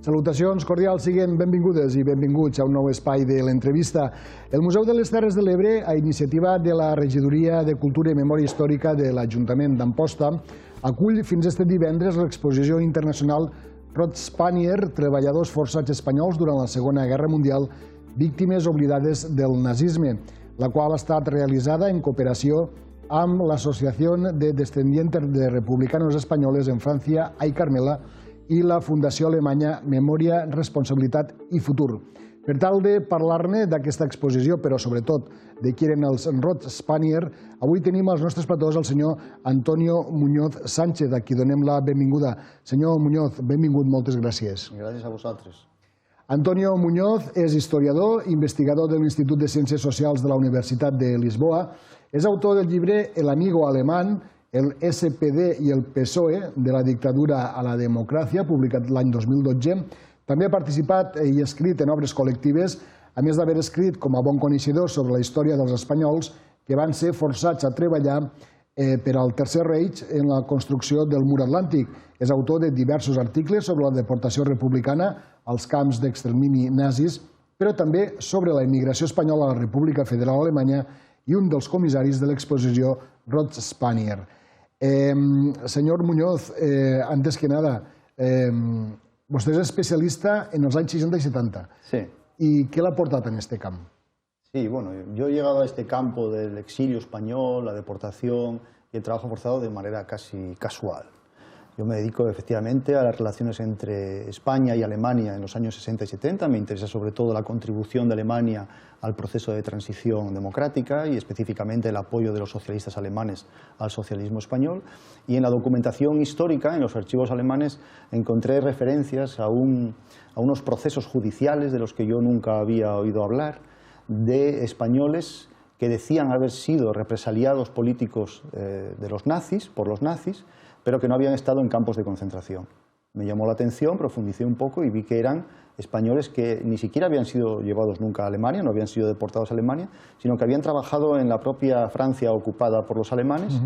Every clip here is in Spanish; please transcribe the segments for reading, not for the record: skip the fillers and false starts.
Salutacions cordials, siguin benvingudes i benvinguts a un nou espai de l'entrevista. El Museu de les Terres de l'Ebre, a iniciativa de la Regidoria de Cultura i Memòria Històrica de l'Ajuntament d'Amposta, acull fins este divendres l'exposició internacional Rot Spanier, treballadors forçats espanyols durant la Segona Guerra Mundial, víctimes oblidades del nazisme, la qual ha estat realitzada en cooperació amb l'Associació de Descendientes de Republicanos Españoles en Francia, Ai Carmela, i la Fundació Alemanya Memòria, Responsabilitat i Futur. Per tal de parlar-ne d'aquesta exposició, però sobretot de qui eren els Rot Spanier, avui tenim als nostres platós el senyor Antonio Muñoz Sánchez, a qui donem la benvinguda. Senyor Muñoz, benvingut, moltes gràcies. Gràcies a vosaltres. Antonio Muñoz és historiador, investigador de l'Institut de Ciències Socials de la Universitat de Lisboa, és autor del llibre El amigo alemán, el SPD i el PSOE, de la dictadura a la democràcia, publicat l'any 2012. També ha participat i escrit en obres col·lectives, a més d'haver escrit com a bon coneixedor sobre la història dels espanyols que van ser forçats a treballar per al Tercer Reich en la construcció del mur atlàntic. És autor de diversos articles sobre la deportació republicana als camps d'extermini nazis, però també sobre la immigració espanyola a la República Federal Alemanya i un dels comissaris de l'exposició Rot Spanier. Señor Muñoz, antes que nada, usted es especialista en los años 60 y 70. Sí. ¿Y qué le ha aportado en este campo? Sí, bueno, yo he llegado a este campo del exilio español, la deportación y el trabajo forzado de manera casi casual. Yo me dedico efectivamente a las relaciones entre España y Alemania en los años 60 y 70. Me interesa sobre todo la contribución de Alemania al proceso de transición democrática y específicamente el apoyo de los socialistas alemanes al socialismo español. Y en la documentación histórica, en los archivos alemanes, encontré referencias a unos procesos judiciales de los que yo nunca había oído hablar, de españoles que decían haber sido represaliados políticos de los nazis, por los nazis, pero que no habían estado en campos de concentración. Me llamó la atención, profundicé un poco y vi que eran españoles que ni siquiera habían sido llevados nunca a Alemania, no habían sido deportados a Alemania, sino que habían trabajado en la propia Francia ocupada por los alemanes,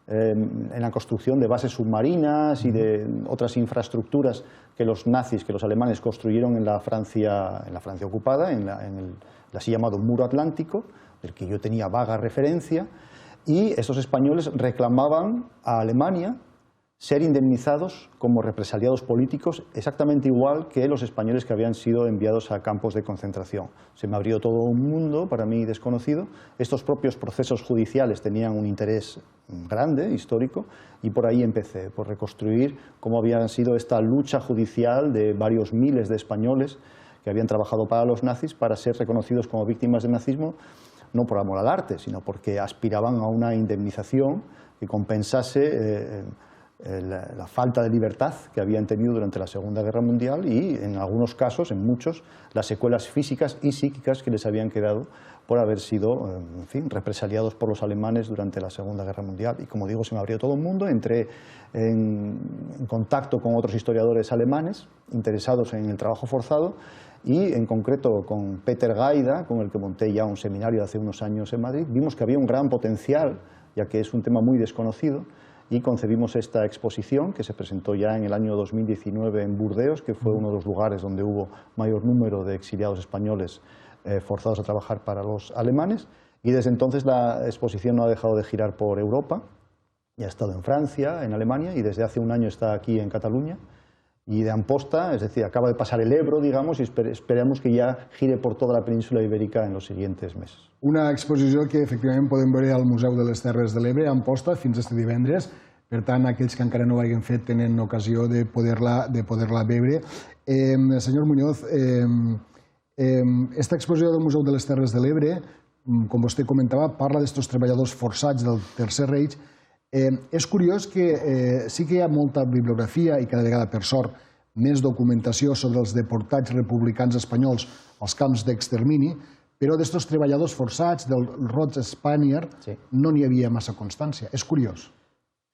en la construcción de bases submarinas y de otras infraestructuras que los nazis, que los alemanes construyeron en la Francia ocupada, en el así llamado Muro Atlántico, del que yo tenía vaga referencia, y esos españoles reclamaban a Alemania ser indemnizados como represaliados políticos exactamente igual que los españoles que habían sido enviados a campos de concentración. Se me abrió todo un mundo para mí desconocido. Estos propios procesos judiciales tenían un interés grande, histórico, y por ahí empecé, por reconstruir cómo había sido esta lucha judicial de varios miles de españoles que habían trabajado para los nazis para ser reconocidos como víctimas del nazismo, no por amor al arte, sino porque aspiraban a una indemnización que compensase la falta de libertad que habían tenido durante la Segunda Guerra Mundial y, en algunos casos, en muchos, las secuelas físicas y psíquicas que les habían quedado por haber sido, en fin, represaliados por los alemanes durante la Segunda Guerra Mundial. Y, como digo, se me abrió todo el mundo, entré en contacto con otros historiadores alemanes interesados en el trabajo forzado y, en concreto, con Peter Gaida, con el que monté ya un seminario hace unos años en Madrid. Vimos que había un gran potencial, ya que es un tema muy desconocido, y concebimos esta exposición que se presentó ya en el año 2019 en Burdeos, que fue uno de los lugares donde hubo mayor número de exiliados españoles forzados a trabajar para los alemanes, y desde entonces la exposición no ha dejado de girar por Europa. Ya ha estado en Francia, en Alemania, y desde hace un año está aquí en Cataluña, y de Amposta, es decir, acaba de pasar el Ebro, digamos, y esperamos que ja gire por tota la península ibèrica en els siguientes mesos. Una exposició que efectivament podem veure al Museu de les Terres de l'Ebre, a Amposta, fins este divendres. Per tant, aquells que encara no ho hagin fet tenen ocasió de poder-la veure. Senyor Muñoz, esta exposició del Museu de les Terres de l'Ebre, com vostè comentava, parla d'estos treballadors forçats del Tercer Reich. És curiós que sí que hi ha molta bibliografia i cada vegada, per sort, més documentació sobre els deportats republicans espanyols als camps d'extermini, però d'estos treballadors forçats, del Rot Spanier, no n'hi havia massa constància. És curiós.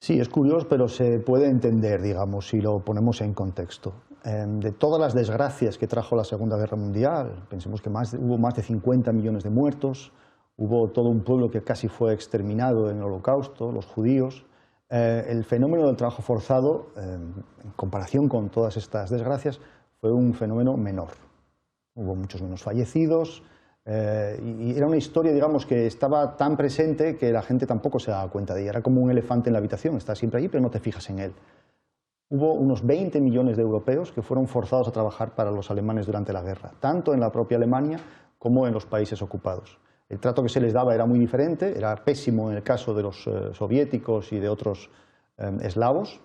Sí, es curioso, pero se puede entender, digamos, si lo ponemos en contexto. De todas las desgracias que trajo la Segunda Guerra Mundial, pensemos que hubo más de 50 millones de muertos, hubo todo un pueblo que casi fue exterminado en el Holocausto, los judíos. El fenómeno del trabajo forzado, en comparación con todas estas desgracias, fue un fenómeno menor. Hubo muchos menos fallecidos y era una historia, digamos, que estaba tan presente que la gente tampoco se daba cuenta de ella. Era como un elefante en la habitación, está siempre allí, pero no te fijas en él. Hubo unos 20 millones de europeos que fueron forzados a trabajar para los alemanes durante la guerra, tanto en la propia Alemania como en los países ocupados. El trato que se les daba era muy diferente, era pésimo en el caso de los soviéticos y de otros eslavos,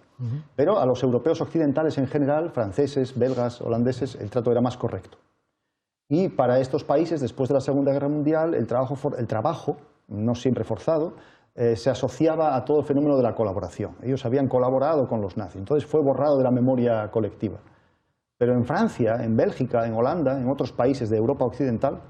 pero a los europeos occidentales en general, franceses, belgas, holandeses, el trato era más correcto. Y para estos países, después de la Segunda Guerra Mundial, el trabajo no siempre forzado, se asociaba a todo el fenómeno de la colaboración. Ellos habían colaborado con los nazis, entonces fue borrado de la memoria colectiva. Pero en Francia, en Bélgica, en Holanda, en otros países de Europa occidental,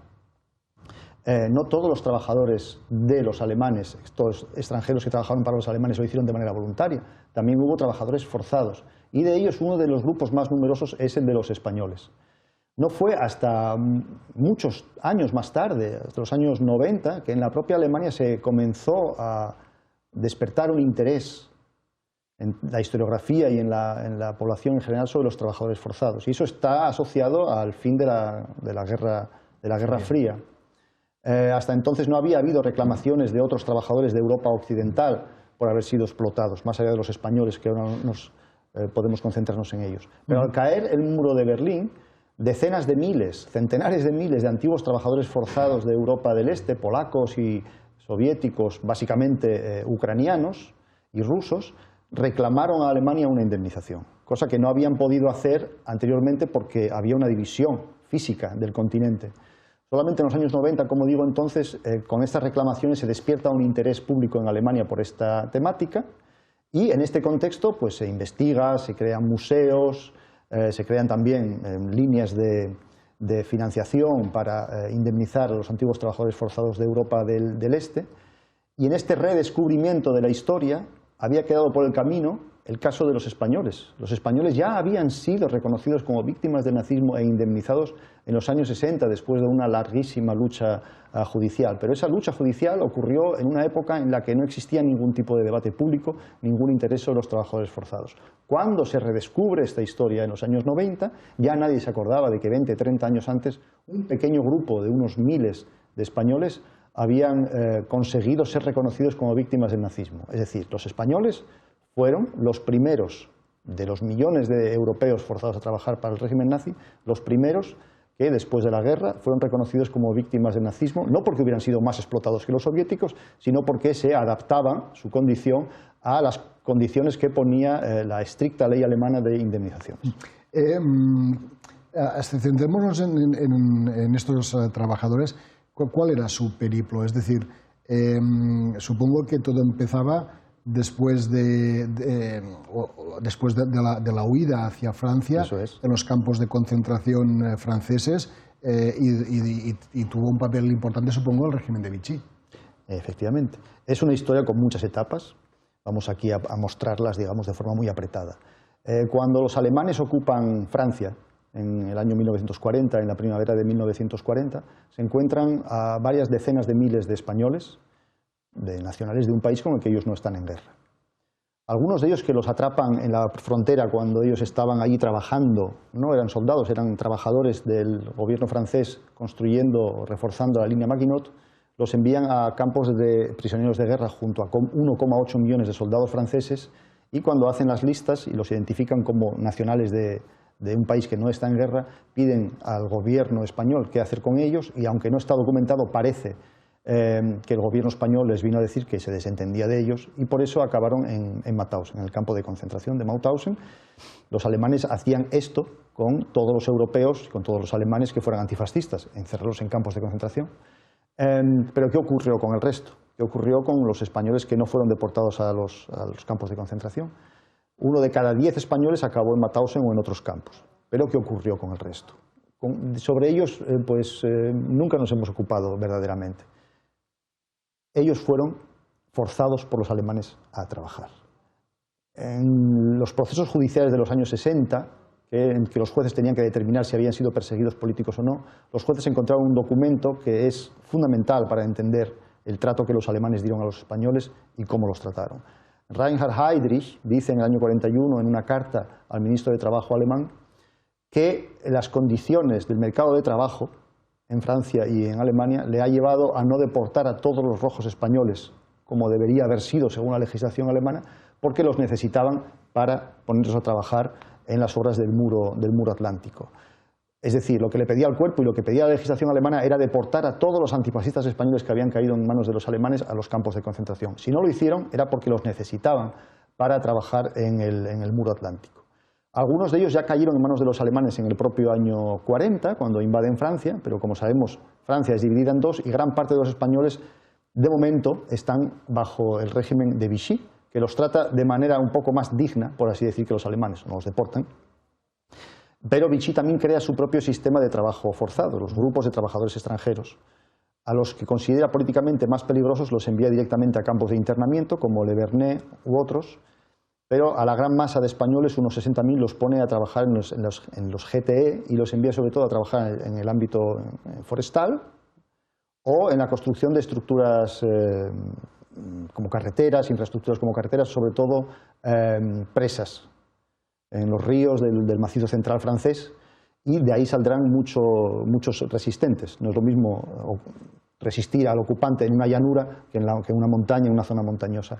no todos los trabajadores de los alemanes, estos extranjeros que trabajaron para los alemanes, lo hicieron de manera voluntaria. También hubo trabajadores forzados. Y de ellos uno de los grupos más numerosos es el de los españoles. No fue hasta muchos años más tarde, hasta los años 90, que en la propia Alemania se comenzó a despertar un interés en la historiografía y en la población en general sobre los trabajadores forzados. Y eso está asociado al fin de la Guerra Fría. Hasta entonces no había habido reclamaciones de otros trabajadores de Europa occidental por haber sido explotados, más allá de los españoles, que ahora podemos concentrarnos en ellos. Pero al caer el muro de Berlín, decenas de miles, centenares de miles de antiguos trabajadores forzados de Europa del Este, polacos y soviéticos, básicamente ucranianos y rusos, reclamaron a Alemania una indemnización, cosa que no habían podido hacer anteriormente porque había una división física del continente. Solamente en los años 90, como digo, entonces, con estas reclamaciones se despierta un interés público en Alemania por esta temática y en este contexto pues, se investiga, se crean museos, se crean también líneas de financiación para indemnizar a los antiguos trabajadores forzados de Europa del Este y en este redescubrimiento de la historia había quedado por el camino el caso de los españoles. Los españoles ya habían sido reconocidos como víctimas del nazismo e indemnizados en los años 60 después de una larguísima lucha judicial. Pero esa lucha judicial ocurrió en una época en la que no existía ningún tipo de debate público, ningún interés sobre los trabajadores forzados. Cuando se redescubre esta historia en los años 90, ya nadie se acordaba de que 20, 30 años antes un pequeño grupo de unos miles de españoles habían conseguido ser reconocidos como víctimas del nazismo. Es decir, los españoles fueron los primeros de los millones de europeos forzados a trabajar para el régimen nazi, los primeros que después de la guerra fueron reconocidos como víctimas del nazismo, no porque hubieran sido más explotados que los soviéticos, sino porque se adaptaban su condición a las condiciones que ponía la estricta ley alemana de indemnizaciones. Centrémonos en estos trabajadores. ¿Cuál era su periplo? Es decir, supongo que todo empezaba después de la huida hacia Francia, en los campos de concentración franceses, y tuvo un papel importante, supongo, el régimen de Vichy. Efectivamente. Es una historia con muchas etapas. Vamos aquí a mostrarlas, digamos, de forma muy apretada. Cuando los alemanes ocupan Francia, en el año 1940, en la primavera de 1940, se encuentran a varias decenas de miles de españoles, de nacionales de un país con el que ellos no están en guerra. Algunos de ellos que los atrapan en la frontera cuando ellos estaban allí trabajando, no eran soldados, eran trabajadores del gobierno francés construyendo, reforzando la línea Maginot, los envían a campos de prisioneros de guerra junto a 1,8 millones de soldados franceses y cuando hacen las listas y los identifican como nacionales de un país que no está en guerra, piden al gobierno español qué hacer con ellos y aunque no está documentado parece que el gobierno español les vino a decir que se desentendía de ellos y por eso acabaron en Mauthausen, en el campo de concentración de Mauthausen. Los alemanes hacían esto con todos los europeos, con todos los alemanes que fueran antifascistas, encerrarlos en campos de concentración. Pero ¿qué ocurrió con el resto? ¿Qué ocurrió con los españoles que no fueron deportados a los campos de concentración? 1 de cada 10 españoles acabó en Mauthausen o en otros campos. Pero ¿qué ocurrió con el resto? Sobre ellos nunca nos hemos ocupado verdaderamente. Ellos fueron forzados por los alemanes a trabajar. En los procesos judiciales de los años 60, en que los jueces tenían que determinar si habían sido perseguidos políticos o no, los jueces encontraron un documento que es fundamental para entender el trato que los alemanes dieron a los españoles y cómo los trataron. Reinhard Heydrich dice en el año 41 en una carta al ministro de Trabajo alemán que las condiciones del mercado de trabajo en Francia y en Alemania le ha llevado a no deportar a todos los rojos españoles, como debería haber sido según la legislación alemana, porque los necesitaban para ponerlos a trabajar en las obras del muro atlántico. Es decir, lo que le pedía al cuerpo y lo que pedía la legislación alemana era deportar a todos los antifascistas españoles que habían caído en manos de los alemanes a los campos de concentración. Si no lo hicieron era porque los necesitaban para trabajar en el muro atlántico. Algunos de ellos ya cayeron en manos de los alemanes en el propio año 40, cuando invaden Francia, pero como sabemos, Francia es dividida en dos y gran parte de los españoles, de momento, están bajo el régimen de Vichy, que los trata de manera un poco más digna, por así decir, que los alemanes, no los deportan. Pero Vichy también crea su propio sistema de trabajo forzado, los grupos de trabajadores extranjeros. A los que considera políticamente más peligrosos los envía directamente a campos de internamiento, como Le Vernet u otros, pero a la gran masa de españoles, unos 60.000, los pone a trabajar en los GTE y los envía sobre todo a trabajar en el ámbito forestal o en la construcción de estructuras como carreteras, infraestructuras como carreteras, sobre todo presas en los ríos del macizo central francés, y de ahí saldrán muchos resistentes. No es lo mismo resistir al ocupante en una llanura que en una montaña, en una zona montañosa.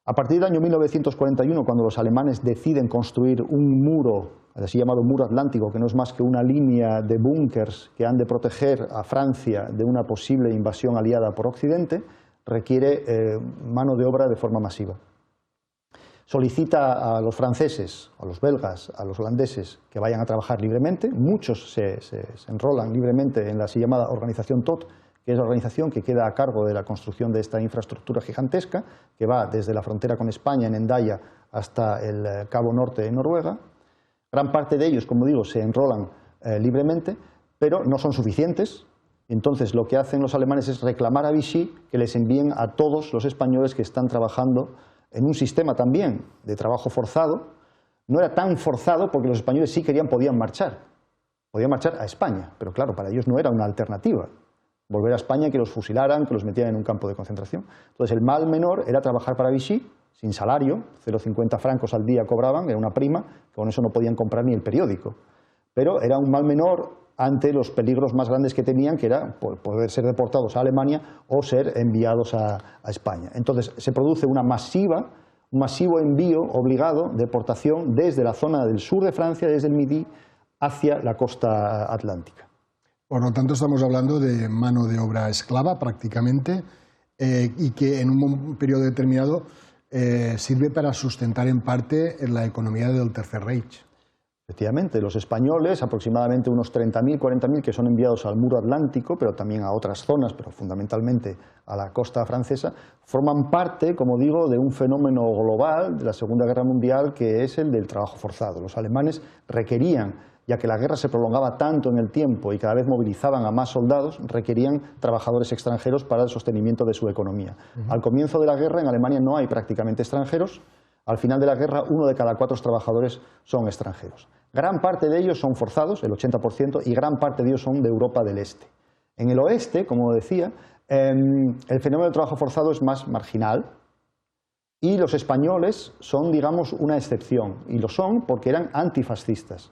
A partir del año 1941, cuando los alemanes deciden construir un muro, así llamado muro atlántico, que no es más que una línea de búnkers que han de proteger a Francia de una posible invasión aliada por Occidente, requiere mano de obra de forma masiva. Solicita a los franceses, a los belgas, a los holandeses que vayan a trabajar libremente. Muchos se enrolan libremente en la así llamada organización TOT, que es la organización que queda a cargo de la construcción de esta infraestructura gigantesca, que va desde la frontera con España en Hendaya hasta el Cabo Norte de Noruega. Gran parte de ellos, como digo, se enrolan libremente, pero no son suficientes. Entonces lo que hacen los alemanes es reclamar a Vichy que les envíen a todos los españoles que están trabajando en un sistema también de trabajo forzado. No era tan forzado porque los españoles sí podían marchar a España, pero claro, para ellos no era una alternativa volver a España y que los fusilaran, que los metieran en un campo de concentración. Entonces el mal menor era trabajar para Vichy, sin salario, 0,50 francos al día cobraban, era una prima, con eso no podían comprar ni el periódico. Pero era un mal menor ante los peligros más grandes que tenían, que era poder ser deportados a Alemania o ser enviados a España. Entonces se produce un masivo envío obligado, deportación, desde la zona del sur de Francia, desde el Midi, hacia la costa atlántica. Por lo tanto, estamos hablando de mano de obra esclava prácticamente y que en un periodo determinado sirve para sustentar en parte la economía del Tercer Reich. Efectivamente, los españoles, aproximadamente unos 30.000, 40.000 que son enviados al muro atlántico, pero también a otras zonas, pero fundamentalmente a la costa francesa, forman parte, como digo, de un fenómeno global de la Segunda Guerra Mundial, que es el del trabajo forzado. Los alemanes requerían, ya que la guerra se prolongaba tanto en el tiempo y cada vez movilizaban a más soldados, requerían trabajadores extranjeros para el sostenimiento de su economía. Al comienzo de la guerra en Alemania no hay prácticamente extranjeros. Al final de la guerra, 1 de cada 4 trabajadores son extranjeros. Gran parte de ellos son forzados, el 80%, y gran parte de ellos son de Europa del Este. En el oeste, como decía, el fenómeno del trabajo forzado es más marginal y los españoles son, digamos, una excepción. Y lo son porque eran antifascistas.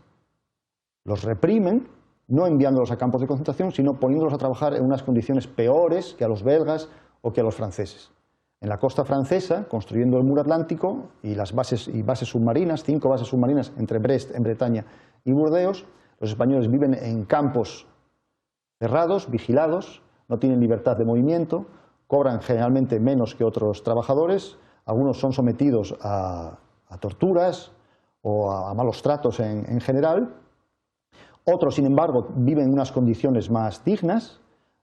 Los reprimen, no enviándolos a campos de concentración, sino poniéndolos a trabajar en unas condiciones peores que a los belgas o que a los franceses. En la costa francesa, construyendo el muro atlántico y las bases submarinas, 5 bases submarinas entre Brest, en Bretaña, y Burdeos, los españoles viven en campos cerrados, vigilados, no tienen libertad de movimiento, cobran generalmente menos que otros trabajadores, algunos son sometidos a torturas o a malos tratos en general. Otros, sin embargo, viven en unas condiciones más dignas.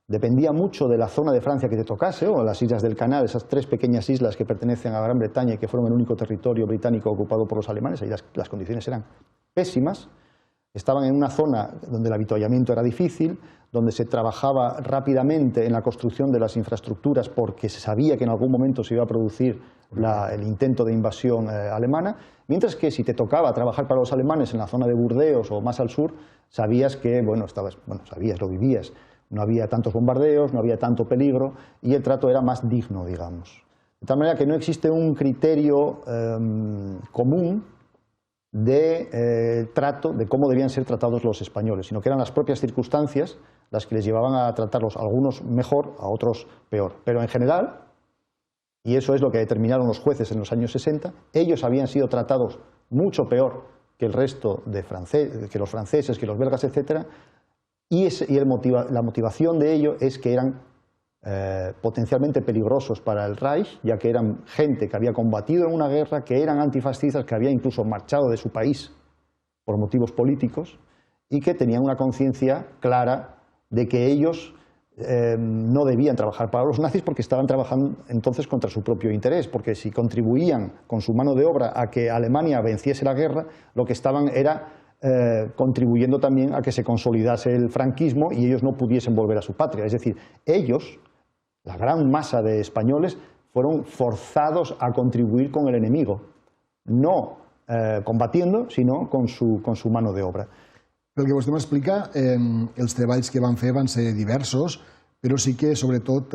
Dependía mucho de la zona de Francia que te tocase, o las islas del Canal, esas 3 pequeñas islas que pertenecen a Gran Bretaña y que fueron el único territorio británico ocupado por los alemanes. Ahí las condiciones eran pésimas. Estaban en una zona donde el avituallamiento era difícil, donde se trabajaba rápidamente en la construcción de las infraestructuras porque se sabía que en algún momento se iba a producir el intento de invasión alemana, mientras que si te tocaba trabajar para los alemanes en la zona de Burdeos o más al sur, sabías que, lo vivías. No había tantos bombardeos, no había tanto peligro y el trato era más digno, digamos. De tal manera que no existe un criterio común de trato, de cómo debían ser tratados los españoles, sino que eran las propias circunstancias las que les llevaban a tratarlos, algunos mejor, a otros peor. Pero en general, y eso es lo que determinaron los jueces en los años 60, ellos habían sido tratados mucho peor que el resto de que los franceses, que los belgas, etc. Y la motivación de ello es que eran potencialmente peligrosos para el Reich, ya que eran gente que había combatido en una guerra, que eran antifascistas, que había incluso marchado de su país por motivos políticos y que tenían una conciencia clara de que ellos no debían trabajar para los nazis porque estaban trabajando entonces contra su propio interés, porque si contribuían con su mano de obra a que Alemania venciese la guerra, lo que estaban era contribuyendo también a que se consolidase el franquismo y ellos no pudiesen volver a su patria. Es decir, ellos, la gran masa de españoles, fueron forzados a contribuir con el enemigo, no combatiendo, sinó con su mano de obra. Pel que vostè m'explica, els treballs que van fer van ser diversos, però sí que, sobretot,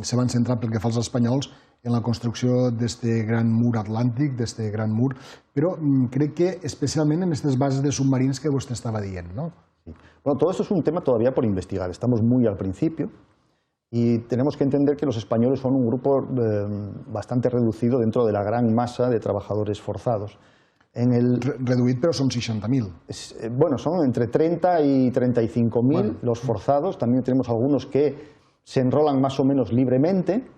se van centrar, pel que fa als espanyols, en la construcció d'aquest gran mur atlàntic, d'aquest gran mur, però crec que especialment en aquestes bases de submarins que vostè estava dient, ¿no? Sí. Bueno, todo esto es un tema todavía por investigar, estamos muy al principio y tenemos que entender que los españoles son un grupo bastante reducido dentro de la gran masa de trabajadores forzados. Reduït, però són 60.000. Bueno, son entre 30 y 35.000 los forzados. También tenemos algunos que se enrolan más o menos libremente,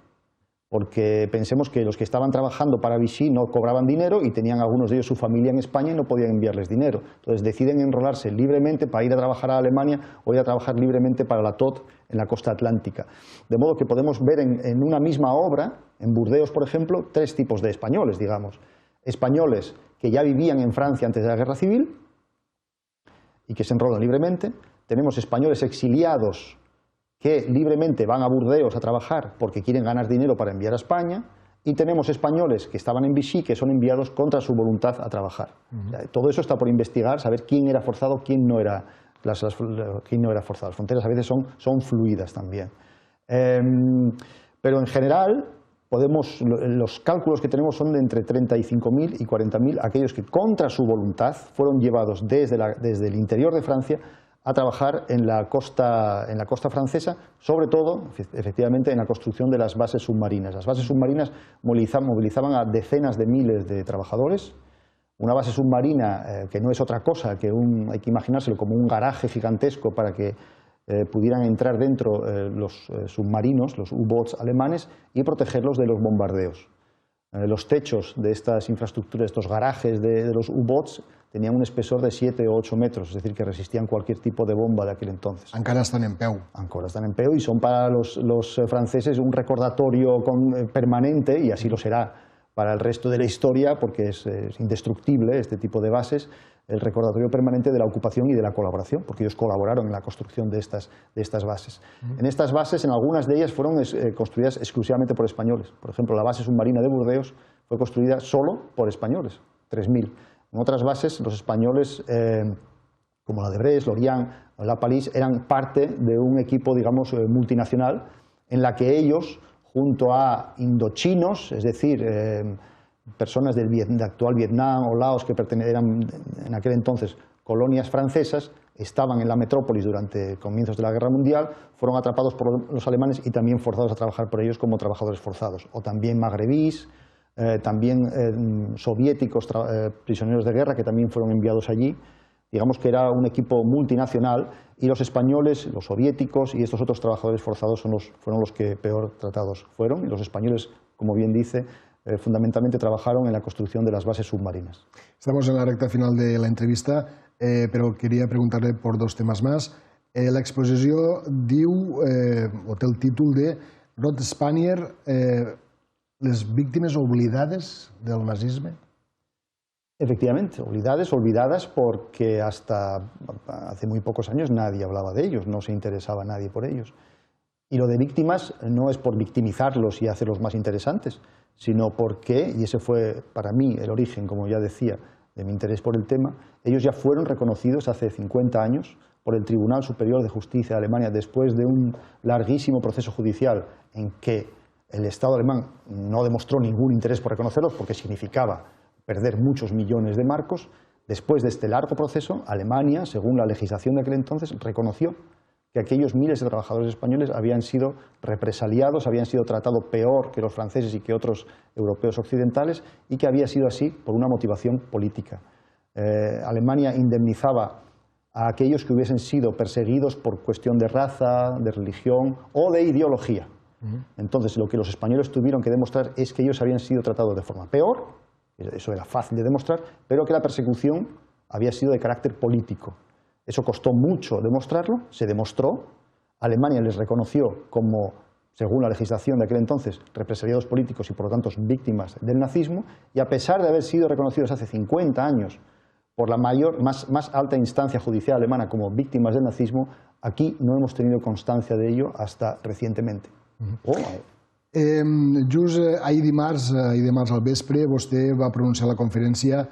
porque pensemos que los que estaban trabajando para Vichy no cobraban dinero y tenían algunos de ellos su familia en España y no podían enviarles dinero. Entonces deciden enrolarse libremente para ir a trabajar a Alemania o ir a trabajar libremente para la TOT en la costa atlántica. De modo que podemos ver en una misma obra, en Burdeos, por ejemplo, tres tipos de españoles, digamos. Españoles que ya vivían en Francia antes de la Guerra Civil y que se enrolan libremente. Tenemos españoles exiliados que libremente van a Burdeos a trabajar porque quieren ganar dinero para enviar a España. Y tenemos españoles que estaban en Vichy que son enviados contra su voluntad a trabajar. O sea, todo eso está por investigar, saber quién era forzado, quién no era forzado. Las fronteras a veces son fluidas también. Pero en general, los cálculos que tenemos son de entre 35.000 y 40.000 aquellos que contra su voluntad fueron llevados desde el interior de Francia a trabajar en la costa francesa, sobre todo, efectivamente, en la construcción de las bases submarinas. Las bases submarinas movilizaban a decenas de miles de trabajadores. Una base submarina que no es otra cosa que hay que imaginárselo como un garaje gigantesco para que pudieran entrar dentro los submarinos, los U-boats alemanes, y protegerlos de los bombardeos. Los techos de estas infraestructuras, estos garajes de los U-boats, tenían un espesor de 7 o 8 metros, es decir, que resistían cualquier tipo de bomba de aquel entonces. Encara estan en peu. Encara están en peu y son para los franceses un recordatorio permanente, y así lo será para el resto de la historia, porque es indestructible este tipo de bases, el recordatorio permanente de la ocupación y de la colaboración, porque ellos colaboraron en la construcción de estas bases. En estas bases, en algunas de ellas, fueron construidas exclusivamente por españoles. Por ejemplo, la base submarina de Burdeos fue construida solo por españoles, 3.000. En otras bases, los españoles, como la de Brest, Lorient o La Palisse, eran parte de un equipo, digamos, multinacional, en la que ellos, junto a indochinos, es decir, personas del actual Vietnam o Laos que eran en aquel entonces colonias francesas, estaban en la metrópolis durante comienzos de la Guerra Mundial, fueron atrapados por los alemanes y también forzados a trabajar por ellos como trabajadores forzados. O también magrebíes, también soviéticos, prisioneros de guerra que también fueron enviados allí. Digamos que era un equipo multinacional y los españoles, los soviéticos y estos otros trabajadores forzados fueron los que peor tratados fueron, y los españoles, como bien dice, fundamentalmente trabajaron en la construcción de las bases submarinas. Estamos en la recta final de la entrevista, però quería preguntarle por dos temas más. La exposició diu, o té el títol de Rot Spanier, les víctimes oblidades del nazisme. Efectivamente, olvidadas porque hasta hace muy pocos años nadie hablaba de ellos, no se interesaba nadie por ellos. Y lo de víctimas no es por victimizarlos y hacerlos más interesantes, sino porque, y ese fue para mí el origen, como ya decía, de mi interés por el tema, ellos ya fueron reconocidos hace 50 años por el Tribunal Superior de Justicia de Alemania, después de un larguísimo proceso judicial en que el Estado alemán no demostró ningún interés por reconocerlos porque significaba perder muchos millones de marcos. Después de este largo proceso, Alemania, según la legislación de aquel entonces, reconoció que aquellos miles de trabajadores españoles habían sido represaliados, habían sido tratados peor que los franceses y que otros europeos occidentales, y que había sido así por una motivación política. Alemania indemnizaba a aquellos que hubiesen sido perseguidos por cuestión de raza, de religión o de ideología. Entonces, lo que los españoles tuvieron que demostrar es que ellos habían sido tratados de forma peor, eso era fácil de demostrar, pero que la persecución había sido de carácter político. Eso costó mucho demostrarlo, se demostró, Alemania les reconoció como, según la legislación de aquel entonces, represaliados políticos y por lo tanto víctimas del nazismo, y a pesar de haber sido reconocidos hace 50 años por la más alta instancia judicial alemana como víctimas del nazismo, aquí no hemos tenido constancia de ello hasta recientemente. Just ahir dimarts al vespre, vostè va pronunciar a la conferència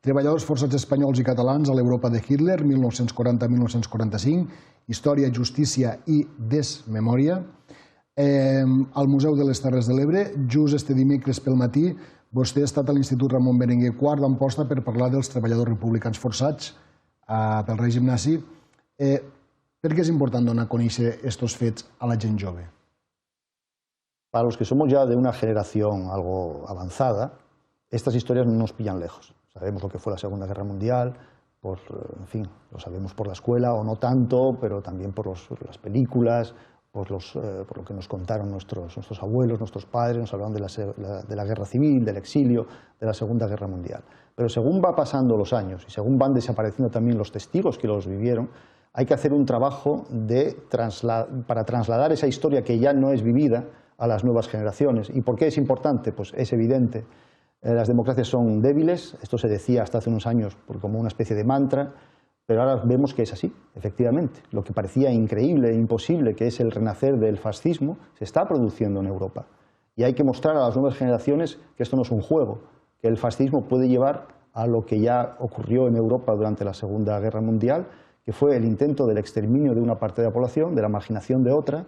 Treballadors forçats espanyols i catalans a l'Europa de Hitler, 1940-1945, Història, justícia i desmemòria. Al Museu de les Terres de l'Ebre, just este dimecres pel matí, vostè ha estat a l'Institut Ramon Berenguer IV d'Amposta per parlar dels treballadors republicans forçats pel règim nazi. Per què és important donar a conèixer aquests fets a la gent jove? Para los que somos ya de una generación algo avanzada, estas historias no nos pillan lejos. Sabemos lo que fue la Segunda Guerra Mundial, en fin, lo sabemos por la escuela o no tanto, pero también por las películas, por lo que nos contaron nuestros abuelos, nuestros padres, nos hablaron de la guerra civil, del exilio, de la Segunda Guerra Mundial. Pero según va pasando los años y según van desapareciendo también los testigos que los vivieron, hay que hacer un trabajo para trasladar esa historia que ya no es vivida a las nuevas generaciones. ¿Y por qué es importante? Pues es evidente. Las democracias son débiles, esto se decía hasta hace unos años como una especie de mantra, pero ahora vemos que es así, efectivamente. Lo que parecía increíble e imposible, que es el renacer del fascismo, se está produciendo en Europa. Y hay que mostrar a las nuevas generaciones que esto no es un juego, que el fascismo puede llevar a lo que ya ocurrió en Europa durante la Segunda Guerra Mundial, que fue el intento del exterminio de una parte de la población, de la marginación de otra,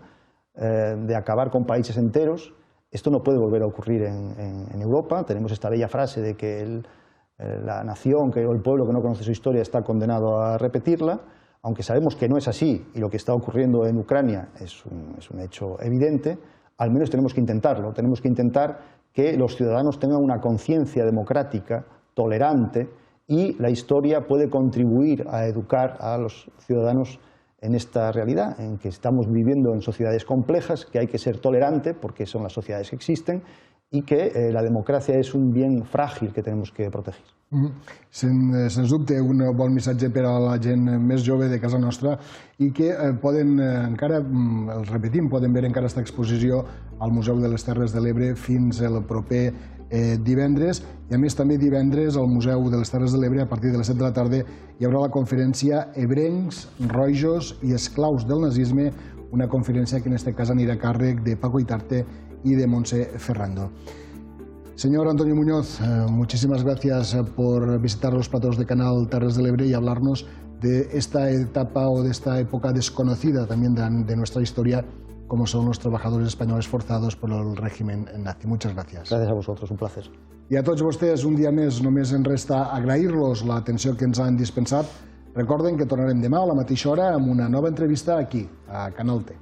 de acabar con países enteros. Esto no puede volver a ocurrir en Europa. Tenemos esta bella frase de que la nación o el pueblo que no conoce su historia está condenado a repetirla, aunque sabemos que no es así y lo que está ocurriendo en Ucrania es un hecho evidente. Al menos tenemos que intentarlo, tenemos que intentar que los ciudadanos tengan una conciencia democrática, tolerante, y la historia puede contribuir a educar a los ciudadanos en esta realidad, en que estamos viviendo en sociedades complejas, que hay que ser tolerante porque son las sociedades que existen y que la democràcia és un bien frágil que tenemos que protegir. Sens dubte, un bon missatge per a la gent més jove de casa nostra i que poden encara, els repetim, poden veure encara aquesta exposició al Museu de les Terres de l'Ebre fins el proper divendres, i a més també divendres al Museu de les Terres de l'Ebre a partir de les 7 de la tarda hi haurà la conferència Ebrencs, Rojos i Esclaus del Nazisme, una conferència que en aquest cas anirà a càrrec de Paco Itarte y de Montse Ferrando. Señor Antonio Muñoz, muchísimas gracias por visitar los platos de Canal Terres de l'Ebre y hablarnos de esta etapa o de esta época desconocida también de nuestra historia, como son los trabajadores españoles forzados por el régimen nazi. Muchas gracias. Gracias a vosotros, un placer. I a tots vostès, un dia més, només ens resta agrair-los l'atenció que ens han dispensat. Recorden que tornarem demà a la mateixa hora amb una nova entrevista aquí, a Canal T.